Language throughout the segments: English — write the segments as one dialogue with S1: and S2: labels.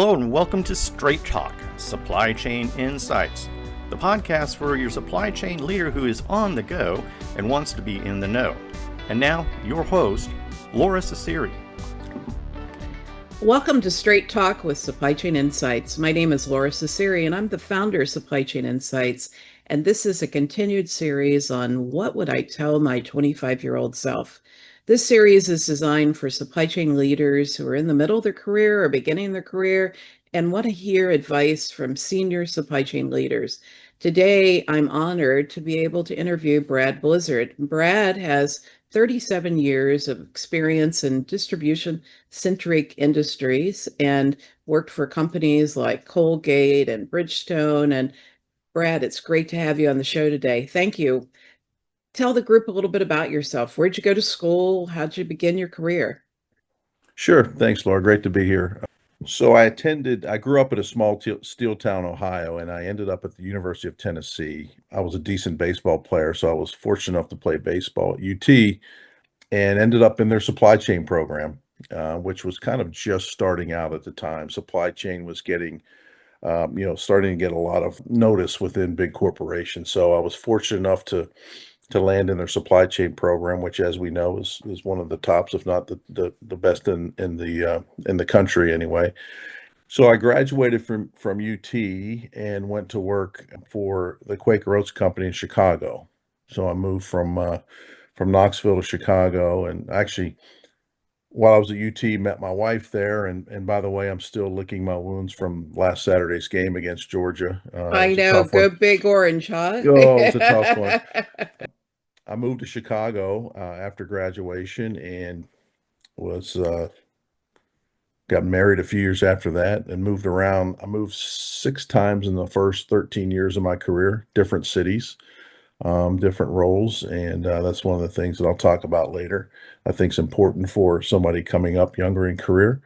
S1: Hello and welcome to Straight Talk, Supply Chain Insights, the podcast for your supply chain leader who is on the go and wants to be in the know. And now, your host, Lora Cecere.
S2: Welcome to Straight Talk with Supply Chain Insights. My name is Lora Cecere, and I'm the founder of Supply Chain Insights. And this is a continued series on what would I tell my 25-year-old self. This series is designed for supply chain leaders who are in the middle of their career or beginning their career and want to hear advice from senior supply chain leaders. Today, I'm honored to be able to interview Brad Blizzard. Brad has 37 years of experience in distribution-centric industries and worked for companies like Colgate and Bridgestone. And Brad, it's great to have you on the show today. Thank you. Tell the group a little bit about yourself. Where'd you go to school? How'd you begin your career?
S3: Sure. Thanks, Laura. Great to be here. So I grew up in a small steel town, Ohio, and I ended up at the University of Tennessee. I was a decent baseball player, so I was fortunate enough to play baseball at UT and ended up in their supply chain program, which was kind of just starting out at the time. Supply chain was getting, starting to get a lot of notice within big corporations. So I was fortunate enough to land in their supply chain program, which, as we know, is one of the tops, if not the best in the country anyway. So I graduated from UT and went to work for the Quaker Oats Company in Chicago. So I moved from Knoxville to Chicago, and actually, while I was at UT, met my wife there. And by the way, I'm still licking my wounds from last Saturday's game against Georgia.
S2: I know, go Big Orange, huh?
S3: Oh, it's a tough one. I moved to Chicago after graduation and was got married a few years after that and moved around. I moved 6 times in the first 13 years of my career, different cities, different roles, and that's one of the things that I'll talk about later. I think is important for somebody coming up younger in career.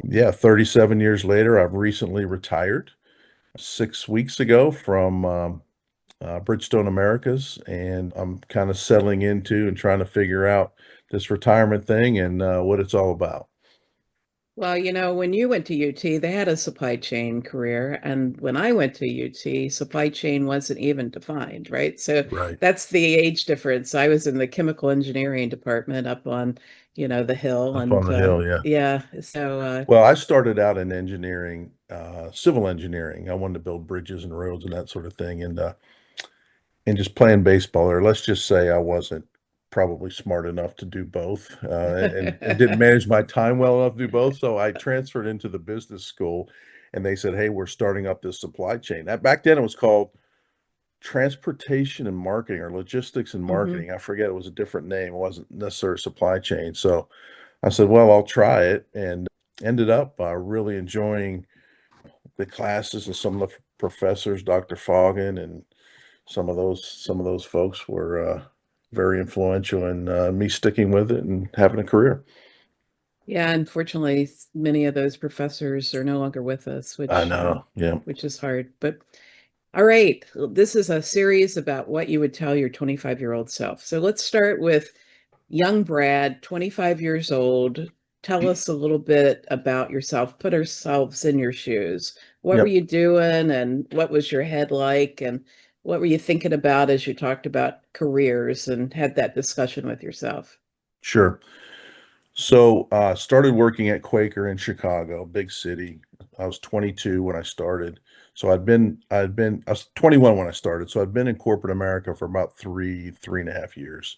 S3: Yeah, 37 years later, I've recently retired 6 weeks ago from Bridgestone Americas, and I'm kind of settling into and trying to figure out this retirement thing and what it's all about.
S2: Well, when you went to UT, they had a supply chain career. And when I went to UT, supply chain wasn't even defined, right? So
S3: Right.
S2: that's the age difference. I was in the chemical engineering department up on, the hill.
S3: Up on the hill, yeah.
S2: Yeah. So,
S3: Well, I started out in engineering, civil engineering. I wanted to build bridges and roads and that sort of thing. And just playing baseball, or let's just say I wasn't probably smart enough to do both, and didn't manage my time well enough to do both. So I transferred into the business school, and they said, "Hey, we're starting up this supply chain." Back then, it was called transportation and marketing, or logistics and
S2: Mhm.
S3: marketing. I forget, it was a different name. It wasn't necessarily supply chain. So I said, "Well, I'll try it," and ended up really enjoying the classes and some of the professors, Dr. Foggin, and some of those folks were very influential in me sticking with it and having a career.
S2: Yeah, unfortunately, many of those professors are no longer with us,
S3: I know, yeah.
S2: which is hard. But all right, this is a series about what you would tell your 25-year-old self. So let's start with young Brad, 25 years old. Tell us a little bit about yourself. Put ourselves in your shoes. What were
S3: Yep,
S2: you doing, and what was your head like, and what were you thinking about as you talked about careers and had that discussion with yourself?
S3: sure. So, started working at Quaker in Chicago, big city. I was 22 when I started. So I was 21 when I started. So I'd been in corporate America for about 3.5 years.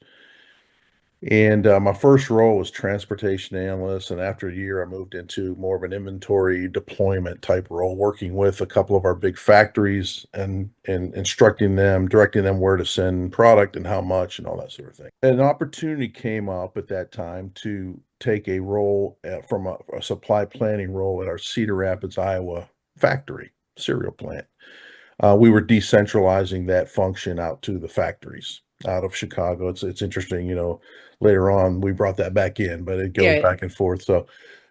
S3: And my first role was transportation analyst. And after a year, I moved into more of an inventory deployment type role, working with a couple of our big factories and instructing them, directing them where to send product and how much and all that sort of thing. An opportunity came up at that time to take a role from a supply planning role at our Cedar Rapids, Iowa factory cereal plant. We were decentralizing that function out to the factories out of Chicago. It's interesting, later on we brought that back in, but it goes
S2: Yeah.
S3: back and forth. So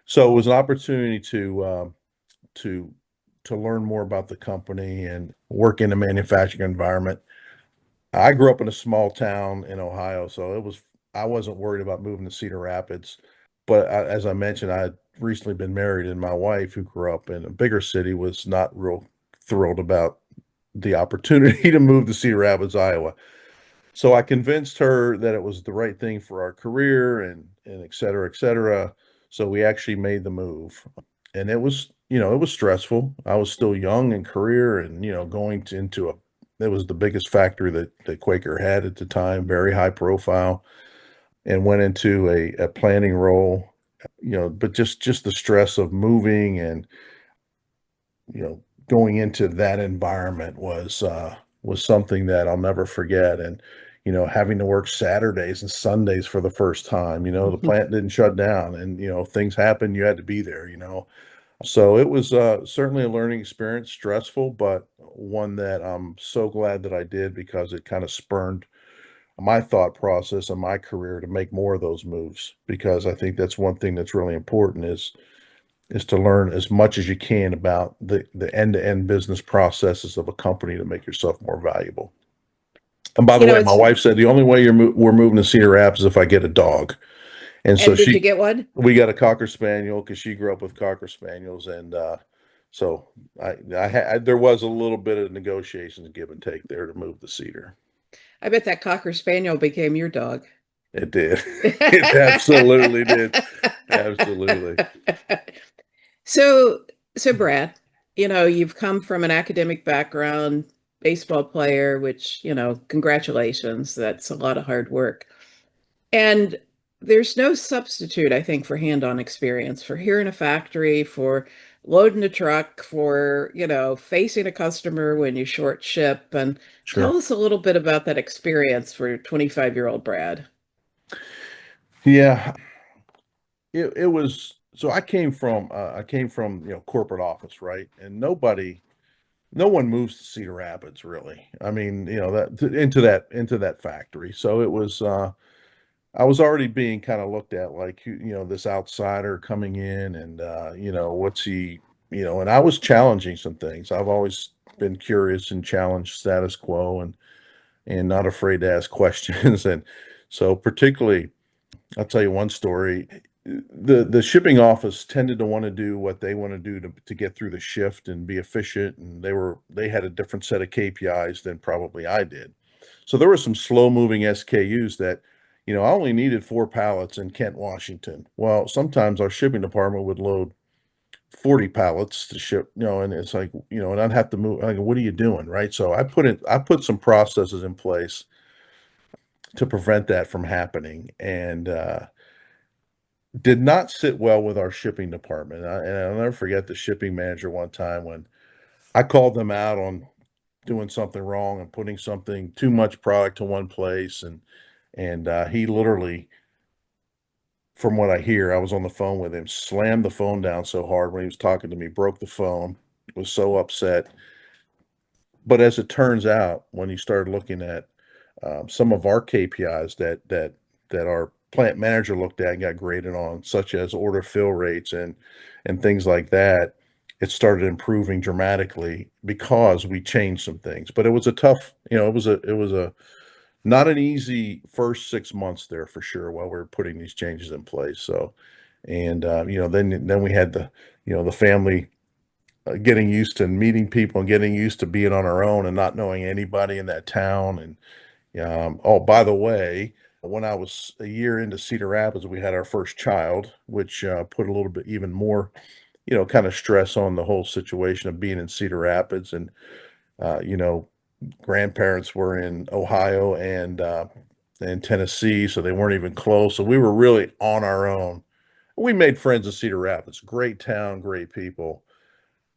S3: it was an opportunity to learn more about the company and work in a manufacturing environment. I grew up in a small town in Ohio, so I wasn't worried about moving to Cedar Rapids. But as I mentioned, I had recently been married, and my wife, who grew up in a bigger city, was not real thrilled about the opportunity to move to Cedar Rapids, Iowa. So I convinced her that it was the right thing for our career and et cetera, et cetera. So we actually made the move. And it was, it was stressful. I was still young in career and, going into it was the biggest factory that Quaker had at the time, very high profile, and went into a planning role, but just the stress of moving and, you know, going into that environment was something that I'll never forget. And, having to work Saturdays and Sundays for the first time, the plant didn't shut down and, things happened, you had to be there. So it was certainly a learning experience, stressful, but one that I'm so glad that I did because it kind of spurned my thought process and my career to make more of those moves because I think that's one thing that's really important is to learn as much as you can about the end-to-end business processes of a company to make yourself more valuable. And by the way, my
S2: It's,
S3: wife said the only way we're moving to Cedar Rapids is if I get a dog. And so
S2: and did you get one?
S3: we got a Cocker Spaniel because she grew up with Cocker Spaniels, and so there was a little bit of negotiations, give and take there to move the Cedar.
S2: I bet that Cocker Spaniel became your dog.
S3: It did. It absolutely did. Absolutely.
S2: So, so Brad, you've come from an academic background, baseball player, which, congratulations. That's a lot of hard work. And there's no substitute, I think, for hand-on experience, for here in a factory, for loading a truck, for, facing a customer when you short ship. And tell
S3: Sure.
S2: us a little bit about that experience for 25-year-old Brad.
S3: Yeah. It was so I came from corporate office, right? And no one moves to Cedar Rapids really. I mean, into that factory. So it was I was already being kind of looked at like this outsider coming in and what's he, and I was challenging some things. I've always been curious and challenged status quo and not afraid to ask questions. And so particularly I'll tell you one story. The shipping office tended to want to do what they want to do to get through the shift and be efficient, and they had a different set of KPIs than probably I did. So there were some slow moving SKUs that, I only needed 4 pallets in Kent, Washington. Well, sometimes our shipping department would load 40 pallets to ship, and it's like, and I'd have to move. Like, what are you doing, right? So I put some processes in place to prevent that from happening, and did not sit well with our shipping department. And I'll never forget the shipping manager one time when I called them out on doing something wrong and putting something too much product to one place, and he literally, from what I hear, I was on the phone with him, slammed the phone down so hard when he was talking to me, broke the phone, was so upset. But as it turns out, when you started looking at some of our KPIs that our plant manager looked at and got graded on, such as order fill rates and things like that, it started improving dramatically because we changed some things. But it was a tough, it was a not an easy first 6 months there for sure while we were putting these changes in place. So, and then we had the family getting used to meeting people and getting used to being on our own and not knowing anybody in that town. And oh, by the way, when I was a year into Cedar Rapids, we had our first child, which put a little bit even more, kind of stress on the whole situation of being in Cedar Rapids. And uh, you know, grandparents were in Ohio and Tennessee, so they weren't even close. So we were really on our own. We made friends in Cedar Rapids, great town, great people,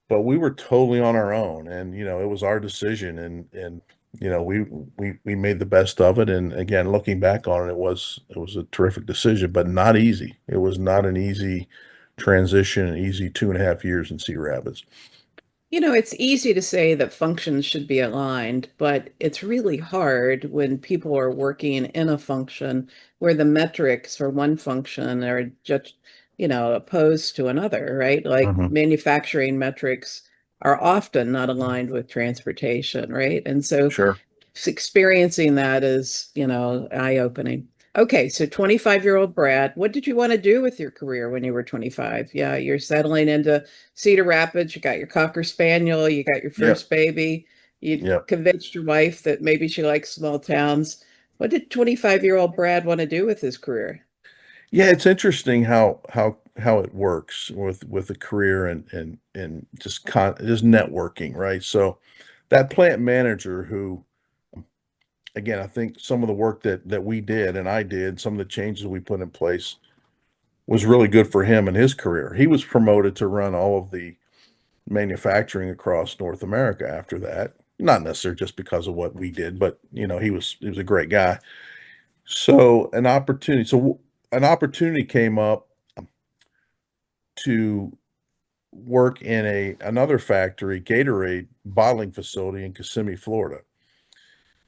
S3: but we were totally on our own. And it was our decision, and we made the best of it. And again, looking back on it, it was a terrific decision, but not easy. It was not an easy transition, an easy 2.5 years in Cedar Rapids.
S2: It's easy to say that functions should be aligned, but it's really hard when people are working in a function where the metrics for one function are just, opposed to another, right? Like
S3: Mhm.
S2: manufacturing metrics are often not aligned with transportation, right? And so
S3: Sure.
S2: experiencing that is, eye-opening. Okay, so 25-year-old Brad, what did you want to do with your career when you were 25? Yeah, you're settling into Cedar Rapids, you got your Cocker Spaniel, you got your
S3: Yep.
S2: first baby, you
S3: Yep.
S2: convinced your wife that maybe she likes small towns. What did 25-year-old Brad want to do with his career?
S3: Yeah, it's interesting how it works with a career and just networking, right? So that plant manager who, again, I think some of the work that we did and I did, some of the changes we put in place was really good for him and his career. He was promoted to run all of the manufacturing across North America after that. Not necessarily just because of what we did, but he was a great guy. So an opportunity came up to work in another factory, Gatorade bottling facility in Kissimmee, Florida.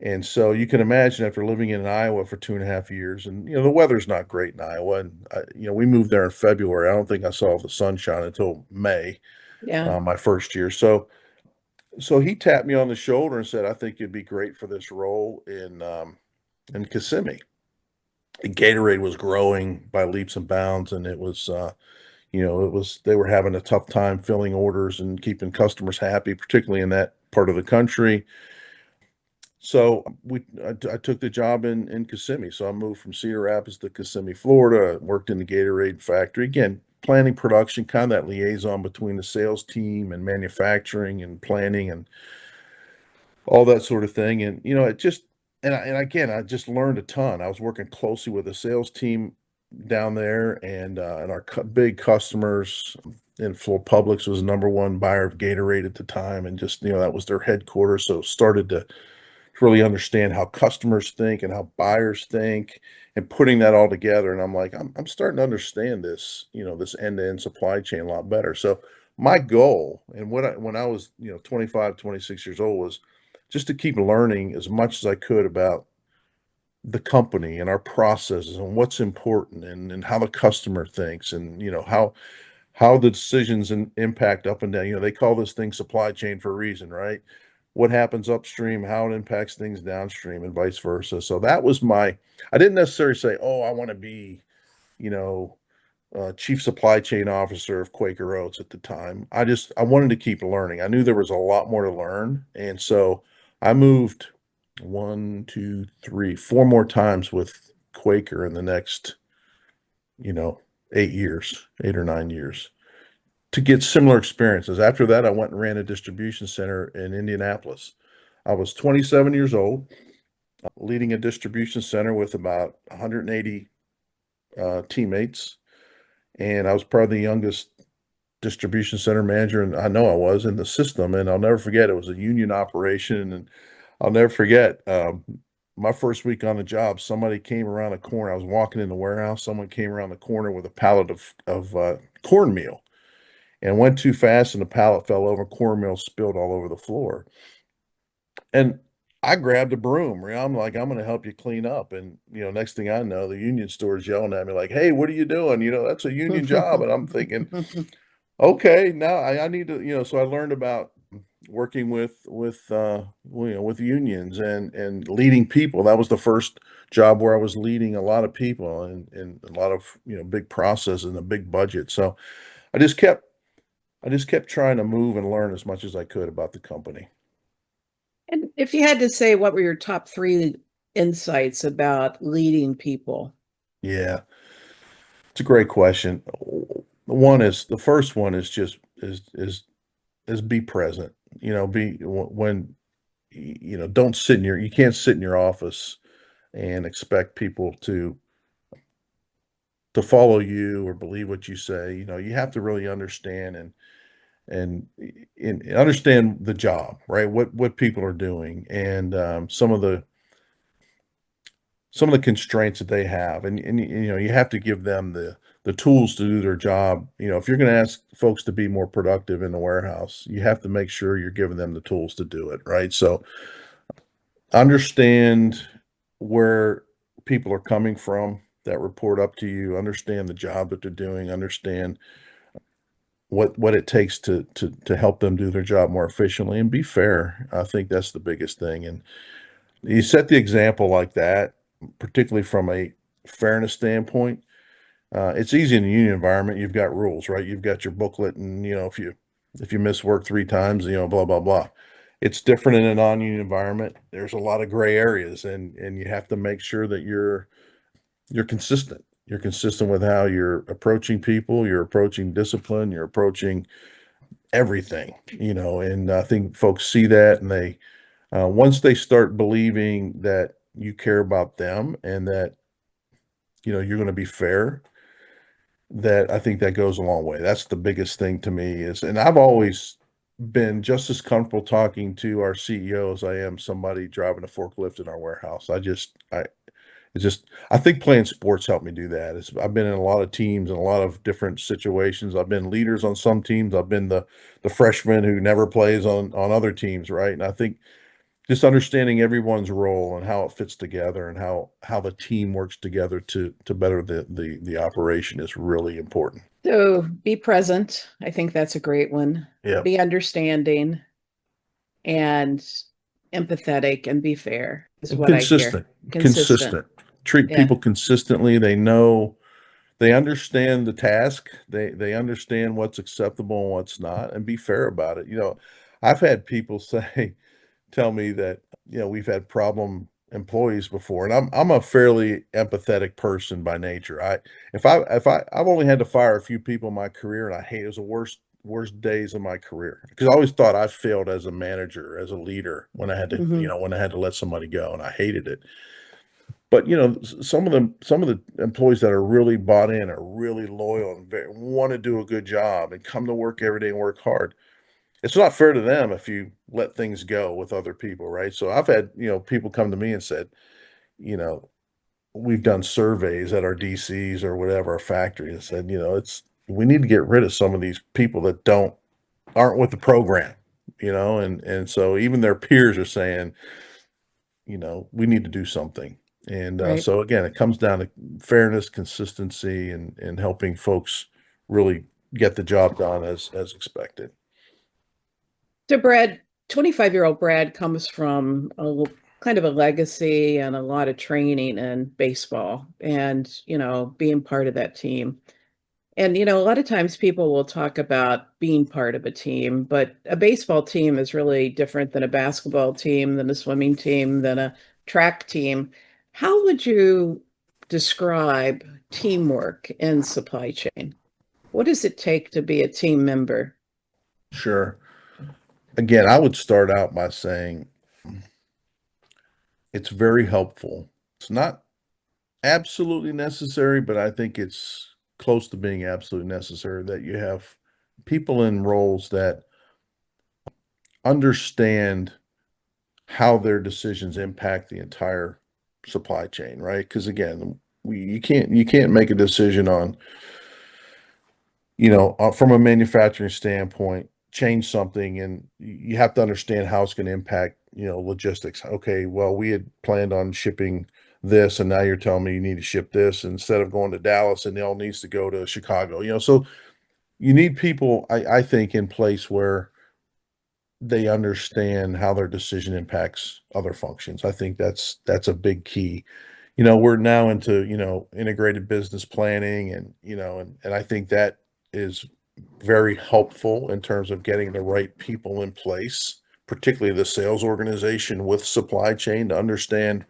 S3: And so you can imagine after living in Iowa for 2.5 years, and the weather's not great in Iowa, and we moved there in February. I don't think I saw the sunshine until May,
S2: Yeah.
S3: my first year. So he tapped me on the shoulder and said, "I think you'd be great for this role in Kissimmee." And Gatorade was growing by leaps and bounds, and they were having a tough time filling orders and keeping customers happy, particularly in that part of the country. So I took the job in Kissimmee. So I moved from Cedar Rapids to Kissimmee, Florida. Worked in the Gatorade factory again, planning production, kind of that liaison between the sales team and manufacturing and planning and all that sort of thing. And it just and again, I just learned a ton. I was working closely with the sales team down there, and our big customers. And Floor Publix was the number one buyer of Gatorade at the time, and just that was their headquarters. So started to really understand how customers think and how buyers think, and putting that all together. And I'm like, I'm starting to understand this end-to-end supply chain a lot better. So my goal, and when I was 25, 26 years old, was just to keep learning as much as I could about the company and our processes and what's important, and how the customer thinks, and how the decisions and impact up and down. They call this thing supply chain for a reason, right? What happens upstream, how it impacts things downstream, and vice versa. So that was I didn't necessarily say, oh, I want to be, you know, chief supply chain officer of Quaker Oats at the time. I wanted to keep learning. I knew there was a lot more to learn. And so I moved one, two, three, four more times with Quaker in the next, you know, 8 years, 8 or 9 years, to get similar experiences. After that, I went and ran a distribution center in Indianapolis. I was 27 years old, leading a distribution center with about 180 teammates. And I was probably the youngest distribution center manager, and I know I was in the system. And I'll never forget, it was a union operation. And I'll never forget, my first week on the job, somebody came around the corner. I was walking in the warehouse. Someone came around the corner with a pallet of cornmeal, and went too fast, and the pallet fell over. Cornmeal spilled all over the floor. And I grabbed a broom. I'm like, I'm going to help you clean up. And, next thing I know, the union store is yelling at me like, "Hey, what are you doing? That's a union job." And I'm thinking, okay, now I need to, so I learned about working with unions and leading people. That was the first job where I was leading a lot of people, and a lot of, big processes and a big budget. So I just kept I just kept trying to move and learn as much as I could about the company.
S2: And if you had to say, what were your top three insights about leading people?
S3: Yeah, it's a great question. The first one is just is be present. Be when don't sit in you can't sit in your office and expect people to follow you or believe what you say. You have to really understand and and understand the job, right? What people are doing, and some of the constraints that they have, and you have to give them the tools to do their job. If you're going to ask folks to be more productive in the warehouse, you have to make sure you're giving them the tools to do it, right? So understand where people are coming from that report up to you, understand the job that they're doing, understand what it takes to help them do their job more efficiently, and be fair. I think that's the biggest thing. And you set the example like that, particularly from fairness standpoint. It's easy in the union environment. You've got rules, right? You've got your booklet, and if you miss work 3 times, blah blah blah. It's different in a non-union environment. There's a lot of gray areas, and you have to make sure that you're consistent. You're consistent with how you're approaching people, you're approaching discipline, you're approaching everything, and I think folks see that, and they once they start believing that you care about them and that you're going to be fair, that I think that goes a long way. That's the biggest thing to me is, and I've always been just as comfortable talking to our CEO as I am somebody driving a forklift in our warehouse. It's just, I think playing sports helped me do that. I've been in a lot of teams and a lot of different situations. I've been leaders on some teams. I've been the freshman who never plays on other teams, right? And I think just understanding everyone's role and how it fits together and how the team works together to better the operation is really important.
S2: So be present. I think that's a great one.
S3: Yeah.
S2: Be understanding and empathetic and be fair is what I hear.
S3: Consistent. Treat
S2: Yeah.
S3: people consistently. They understand the task. They understand what's acceptable and what's not, and be fair about it. I've had people tell me that, we've had problem employees before, and I'm a fairly empathetic person by nature. I've only had to fire a few people in my career, and I hate it. It was the worst days of my career because I always thought I failed as a manager, as a leader when I had to,
S2: Mhm.
S3: when I had to let somebody go, and I hated it. But some of the employees that are really bought in, are really loyal and want to do a good job and come to work every day and work hard. It's not fair to them if you let things go with other people, right? So I've had, people come to me and said, you know, we've done surveys at our DCs or whatever, our factory, and said, we need to get rid of some of these people that aren't with the program, and so even their peers are saying, we need to do something. And
S2: Right.
S3: so again, it comes down to fairness, consistency, and helping folks really get the job done as expected.
S2: So Brad, 25-year-old Brad comes from kind of a legacy and a lot of training in baseball and, being part of that team. And, a lot of times people will talk about being part of a team, but a baseball team is really different than a basketball team, than a swimming team, than a track team. How would you describe teamwork in supply chain? What does it take to be a team member?
S3: Sure. Again, I would start out by saying it's very helpful. It's not absolutely necessary, but I think it's close to being absolutely necessary that you have people in roles that understand how their decisions impact the entire supply chain, right? Because again, you can't make a decision on, from a manufacturing standpoint, change something, and you have to understand how it's going to impact, logistics. Okay, well, we had planned on shipping this, and now you're telling me you need to ship this instead of going to Dallas, and it all needs to go to Chicago. So you need people, I think, in place where they understand how their decision impacts other functions. I think that's a big key. We're now into, integrated business planning, and I think that is very helpful in terms of getting the right people in place, particularly the sales organization with supply chain, to understand,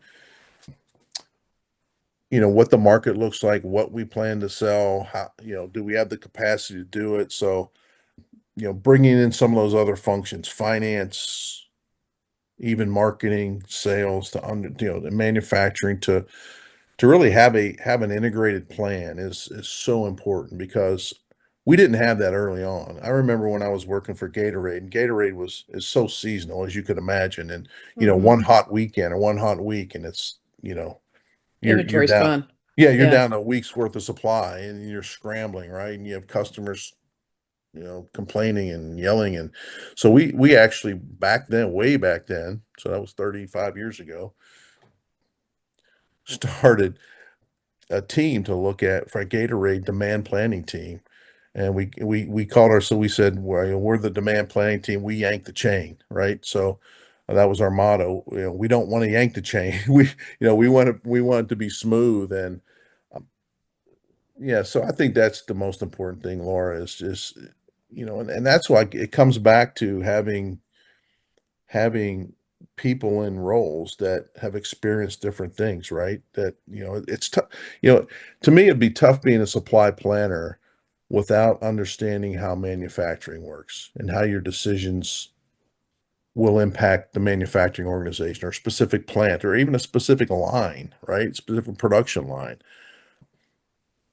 S3: what the market looks like, what we plan to sell, how, do we have the capacity to do it? So, bringing in some of those other functions, finance, even marketing, sales, the manufacturing, to really have an integrated plan is so important because we didn't have that early on. I remember when I was working for Gatorade, and Gatorade is so seasonal, as you could imagine, and
S2: Mhm.
S3: one hot weekend or one hot week, and it's, you're
S2: Inventory's
S3: down.
S2: gone.
S3: Yeah, you're
S2: Yeah.
S3: down a week's worth of supply, and you're scrambling, right? And you have customers, complaining and yelling, and so we actually back then, way back then, so that was 35 years ago, started a team to look at for a Gatorade demand planning team. And we called our, so we said, well, we're the demand planning team. We yank the chain, right? So that was our motto. We don't want to yank the chain. We want it to be smooth. Yeah, so I think that's the most important thing, Laura, is just, and that's why it comes back to having people in roles that have experienced different things, right? That, it's tough, to me, it'd be tough being a supply planner without understanding how manufacturing works and how your decisions will impact the manufacturing organization or specific plant or even a specific line, right? Specific production line.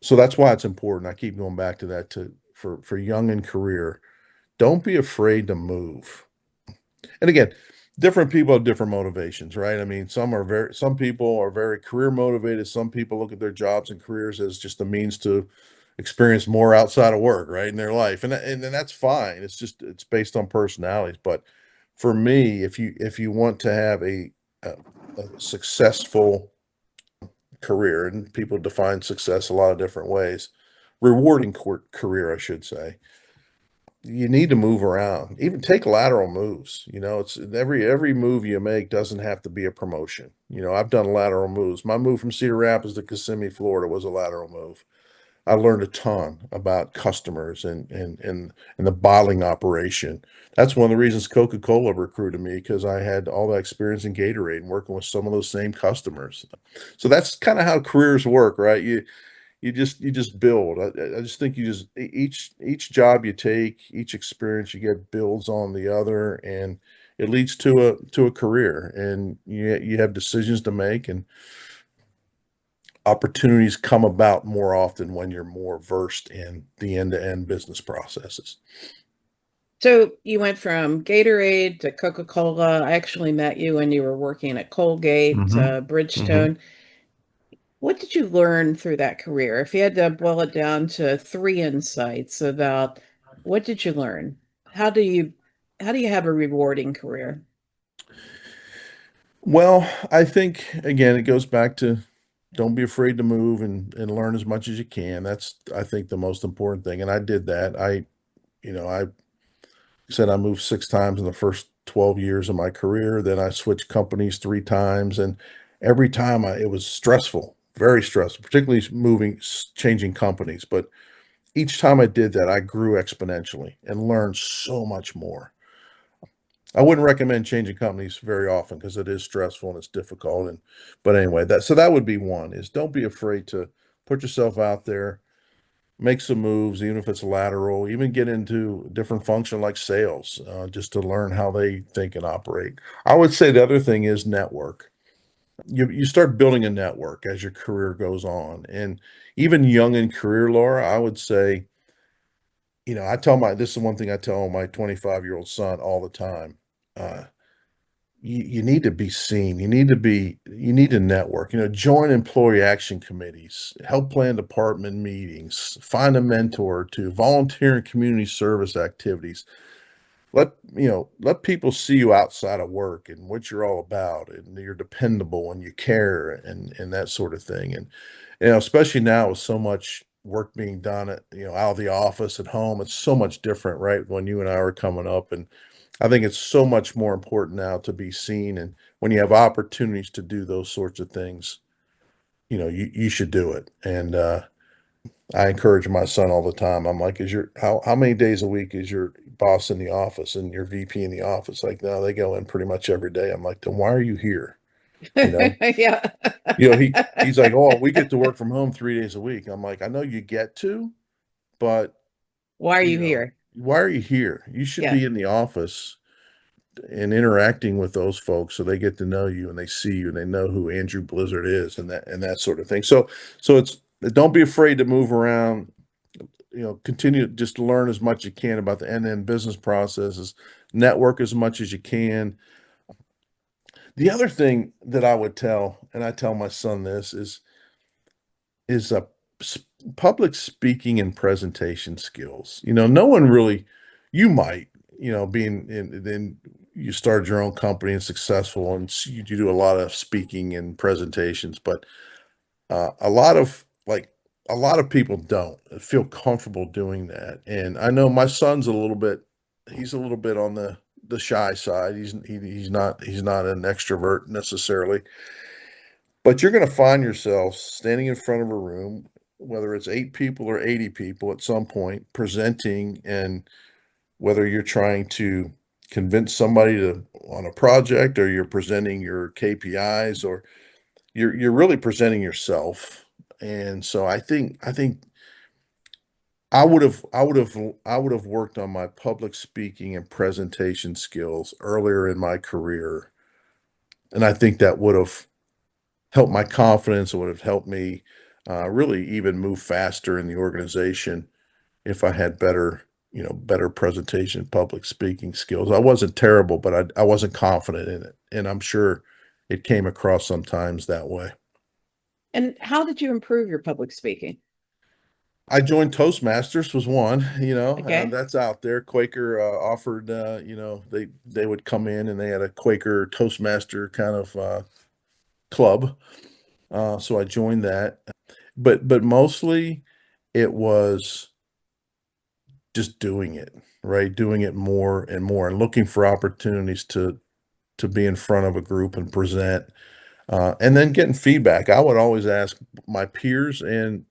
S3: So that's why it's important. I keep going back to that for young in career. Don't be afraid to move. And again, different people have different motivations, right? I mean, some people are very career motivated. Some people look at their jobs and careers as just a means to experience more outside of work, right, in their life. And that's fine. It's based on personalities. But for me, if you want to have a, a successful career, and people define success a lot of different ways, rewarding career, I should say, you need to move around, even take lateral moves. It's every move you make doesn't have to be a promotion. I've done lateral moves. My move from Cedar Rapids to Kissimmee, Florida was a lateral move. I learned a ton about customers and the bottling operation. That's one of the reasons Coca-Cola recruited me, because I had all that experience in Gatorade and working with some of those same customers. So that's kind of how careers work, right? You just build. I just think each job you take, each experience you get builds on the other, and it leads to a career. And you have decisions to make, and opportunities come about more often when you're more versed in the end-to-end business processes.
S2: So you went from Gatorade to Coca-Cola. I actually met you when you were working at Colgate,
S3: hmm hmm
S2: Bridgestone. What did you learn through that career? If you had to boil it down to three insights about what did you learn? How do you how do you have a rewarding career?
S3: Well, I think again, it goes back to don't be afraid to move and learn as much as you can. That's, I think, the most important thing. And I did that. I said I moved 6 times in the first 12 years of my career. Then I switched companies 3 times, and every time it was stressful, very stressful, particularly changing companies. But each time I did that, I grew exponentially and learned so much more. I wouldn't recommend changing companies very often because it is stressful and it's difficult. But anyway, that would be one, is don't be afraid to put yourself out there, make some moves, even if it's lateral, even get into a different function like sales, just to learn how they think and operate. I would say the other thing is network. You start building a network as your career goes on. And even young in career, Laura, I would say, this is one thing I tell my 25-year-old son all the time. Uh, you need to be seen. You need to network, join employee action committees, help plan department meetings, find a mentor, to volunteer in community service activities. Let people see you outside of work and what you're all about, and you're dependable and you care, and that sort of thing. And especially now with so much work being done out of the office at home, it's so much different, right? When you and I were coming up, and I think it's so much more important now to be seen. And when you have opportunities to do those sorts of things, you should do it. And I encourage my son all the time. I'm like, how many days a week is your boss in the office and your VP in the office? Like, no, they go in pretty much every day. I'm like, then why are you here? You know,
S2: Yeah.
S3: he's like, oh, we get to work from home 3 days a week. I'm like, I know you get to, but
S2: Why are you here?
S3: why are you here? You should
S2: Yeah.
S3: be in the office and interacting with those folks, so they get to know you and they see you and they know who Andrew Blizzard is, and that sort of thing. So don't be afraid to move around. Continue to just learn as much as you can about the end-to-end business processes, network as much as you can. The other thing that I would tell, and I tell my son this, is s- public speaking and presentation skills. No one really, you might, being in, then you started your own company and successful, and you do a lot of speaking and presentations, but a lot of people don't feel comfortable doing that. And I know my son's he's a little bit on the shy side. He's not an extrovert necessarily, but you're going to find yourself standing in front of a room whether it's 8 people or 80 people at some point presenting, and whether you're trying to convince somebody to on a project, or you're presenting your KPIs, or you're really presenting yourself. And so I think I would have worked on my public speaking and presentation skills earlier in my career, and I think that would have helped my confidence. It would have helped me really even move faster in the organization if I had better presentation, public speaking skills. I wasn't terrible, but I wasn't confident in it, and I'm sure it came across sometimes that way.
S2: And how did you improve your public speaking?
S3: I joined Toastmasters was one,
S2: Okay.
S3: that's out there. Quaker offered, they would come in and they had a Quaker Toastmaster kind of club. So I joined that, but mostly it was just doing it, right? Doing it more and more, and looking for opportunities to be in front of a group and present, and then getting feedback. I would always ask my peers and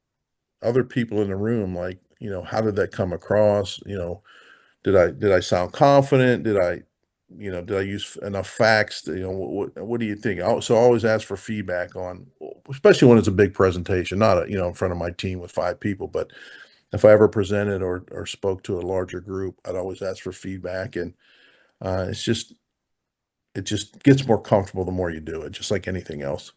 S3: other people in the room, like, how did that come across? Did I sound confident? Did I use enough facts? What do you think? So I always ask for feedback on, especially when it's a big presentation, not in front of my team with 5 people, but if I ever presented or spoke to a larger group, I'd always ask for feedback. And it just gets more comfortable the more you do it, just like anything else.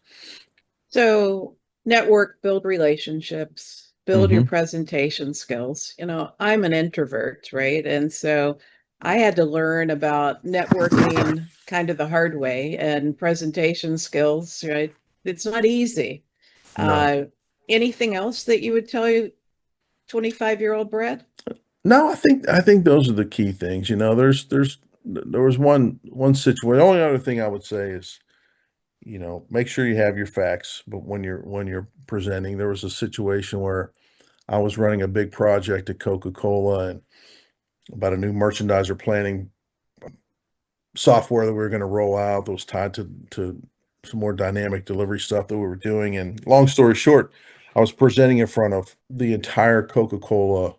S2: So network, build relationships, build your
S3: Hmm.
S2: presentation skills. I'm an introvert, right? And so I had to learn about networking kind of the hard way, and presentation skills, right? It's not easy.
S3: No.
S2: Uh, Anything else that you would tell you 25-year-old Brad?
S3: No, I think those are the key things. There was one situation. The only other thing I would say is, make sure you have your facts, but when you're presenting, there was a situation where I was running a big project at Coca-Cola, and about a new merchandiser planning software that we were going to roll out that was tied to some more dynamic delivery stuff that we were doing. And long story short, I was presenting in front of the entire Coca-Cola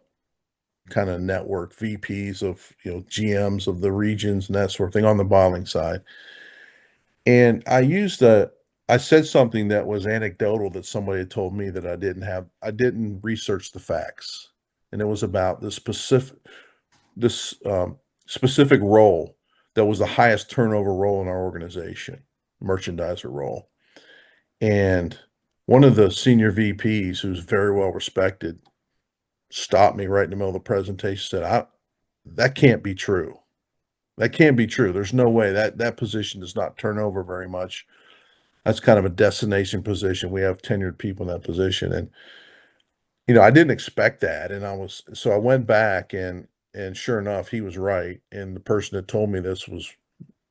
S3: kind of network, VPs of, GMs of the regions and that sort of thing on the bottling side. And I said something that was anecdotal that somebody had told me that I didn't research the facts. And it was about this specific role that was the highest turnover role in our organization, merchandiser role. And one of the senior VPs, who's very well respected, stopped me right in the middle of the presentation, said, that can't be true. That can't be true. There's no way that position does not turn over very much. That's kind of a destination position. We have tenured people in that position. And, I didn't expect that. And so I went back, and sure enough, he was right. And the person that told me this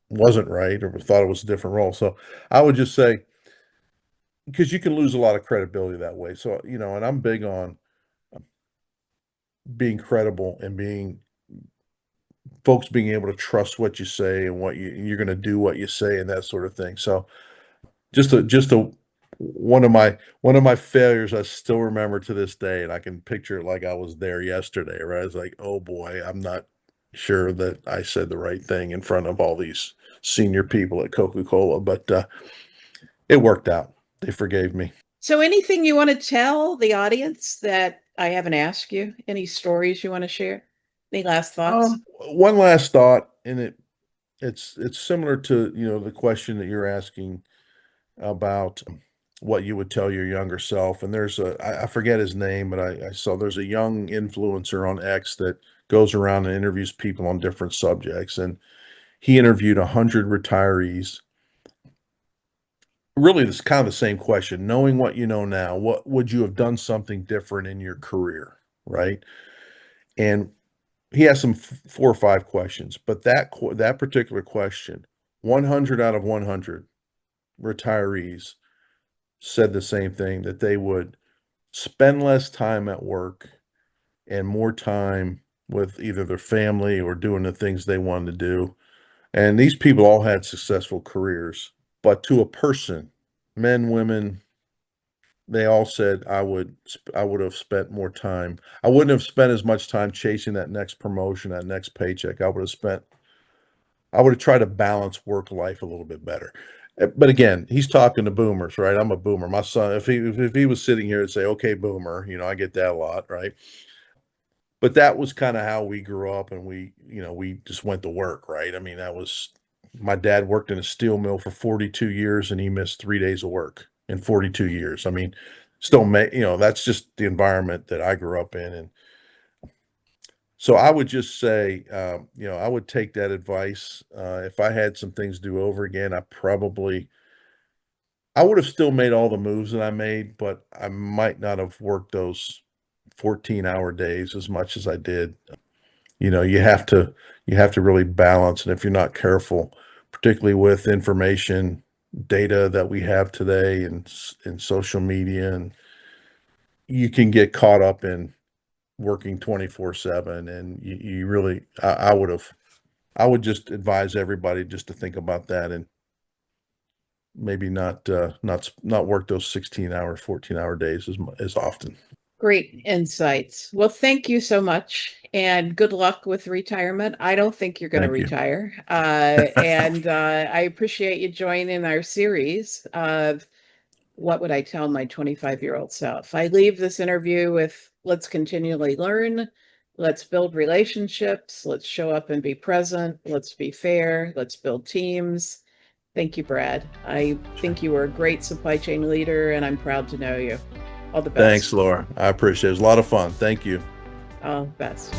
S3: wasn't right, or thought it was a different role. So I would just say, because you can lose a lot of credibility that way. So, and I'm big on being credible, and folks being able to trust what you say, and you're going to do what you say, and that sort of thing. So just a one of my failures I still remember to this day, and I can picture it like I was there yesterday, right? It's like, oh boy, I'm not sure that I said the right thing in front of all these senior people at Coca-Cola, but it worked out. They forgave me.
S2: So anything you want to tell the audience that I haven't asked you? Any stories you want to share? Any last thoughts?
S3: One last thought, and it's similar to, the question that you're asking about what you would tell your younger self. And I forget his name, but I saw there's a young influencer on X that goes around and interviews people on different subjects. And he interviewed 100 retirees. Really, it's kind of the same question. Knowing what you know now, what would you have done something different in your career, right? And he has some 4 or 5 questions, but that particular question, 100 out of 100 retirees said the same thing, that they would spend less time at work and more time with either their family or doing the things they wanted to do. And these people all had successful careers, but to a person, men, women, they all said I would have spent more time. I wouldn't have spent as much time chasing that next promotion, that next paycheck. I would have tried to balance work life a little bit better. But again, he's talking to boomers, right? I'm a boomer. My son, if he was sitting here and say, "Okay, boomer," I get that a lot, right? But that was kind of how we grew up, and we just went to work, right? I mean, that was my dad worked in a steel mill for 42 years, and he missed 3 days of work in 42 years. I mean, still that's just the environment that I grew up in. And so I would just say, I would take that advice. If I had some things to do over again, I would have still made all the moves that I made, but I might not have worked those 14-hour days as much as I did. You have to really balance, and if you're not careful, particularly with information, data that we have today, and in social media, and you can get caught up in working 24/7, and you really, I would just advise everybody just to think about that, and maybe not work those 16-hour, 14-hour days as often.
S2: Great insights. Well, thank you so much, and good luck with retirement. I don't think you're going to
S3: Thank you.
S2: retire. And I appreciate you joining our series of What Would I Tell My 25-year-old self? I leave this interview with, let's continually learn. Let's build relationships. Let's show up and be present. Let's be fair. Let's build teams. Thank you, Brad. I think you were a great supply chain leader, and I'm proud to know you. All the best.
S3: Thanks, Laura. I appreciate it. It was a lot of fun. Thank you.
S2: All the best.